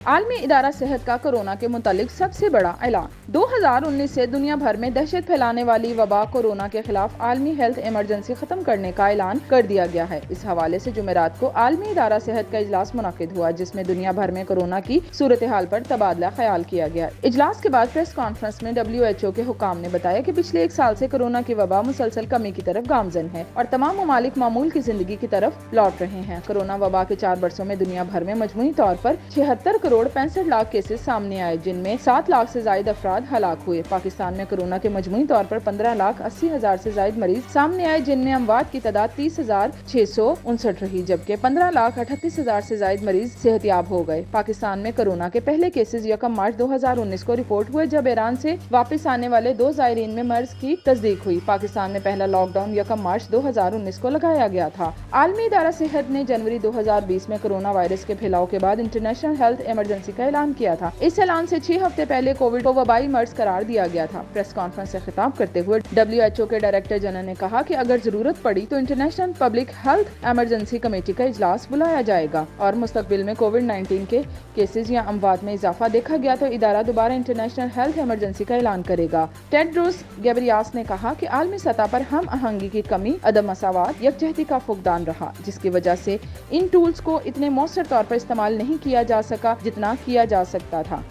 عالمی ادارہ صحت کا کورونا کے متعلق سب سے بڑا اعلان 2019 سے دنیا بھر میں دہشت پھیلانے والی وبا کورونا کے خلاف عالمی ہیلتھ ایمرجنسی ختم کرنے کا اعلان کر دیا گیا ہے۔ اس حوالے سے جمعرات کو عالمی ادارہ صحت کا اجلاس منعقد ہوا، جس میں دنیا بھر میں کورونا کی صورتحال پر تبادلہ خیال کیا گیا۔ اجلاس کے بعد پریس کانفرنس میں WHO کے حکام نے بتایا کہ پچھلے ایک سال سے کورونا کی وبا مسلسل کمی کی طرف گامزن ہے اور تمام ممالک معمول کی زندگی کی طرف لوٹ رہے ہیں۔ کورونا وبا کے 4 برسوں میں دنیا بھر میں مجموعی طور پر 76 کروڑ 65 لاکھ کیسز سامنے آئے، جن میں 7 لاکھ سے زائد افراد ہلاک ہوئے۔ پاکستان میں کورونا کے مجموعی طور پر 15,80,000 سے زائد مریض سامنے آئے، جن میں اموات کی تعداد 30,659 رہی، جبکہ 15,38,000 سے زائد مریض صحت یاب ہو گئے۔ پاکستان میں کورونا کے پہلے کیسز 1 مارچ 2019 کو رپورٹ ہوئے، جب ایران سے واپس آنے والے 2 زائرین میں مرض کی تصدیق ہوئی۔ پاکستان میں پہلا لاک ڈاؤن 1 مارچ 2019 کو لگایا گیا تھا۔ عالمی ادارہ صحت نے جنوری 2020 میں کورونا وائرس کے پھیلاؤ کے بعد انٹرنیشنل ہیلتھ ایمرجنسی کا اعلان کیا تھا۔ اس اعلان سے 6 ہفتے پہلے کووڈ کو وبائی مرض قرار دیا گیا تھا۔ پریس کانفرنس سے خطاب کرتے ہوئے WHO کے ڈائریکٹر جنرل نے کہا کہ اگر ضرورت پڑی تو international public health emergency committee کا اجلاس بلایا جائے گا اور مستقبل میں کووڈ-19 کے کیسز یا اموات میں اضافہ دیکھا گیا تو ادارہ دوبارہ انٹرنیشنل ہیلتھ ایمرجنسی کا اعلان کرے گا۔ ٹیڈروس گیبریاس نے کہا کہ عالمی سطح پر ہم آہنگی کی کمی، عدم مساوات، یکجہتی کا فقدان رہا، جس کی وجہ سے ان ٹولز کو اتنے مؤثر طور پر استعمال نہیں کیا جا سکا جتنا کیا جا سکتا تھا۔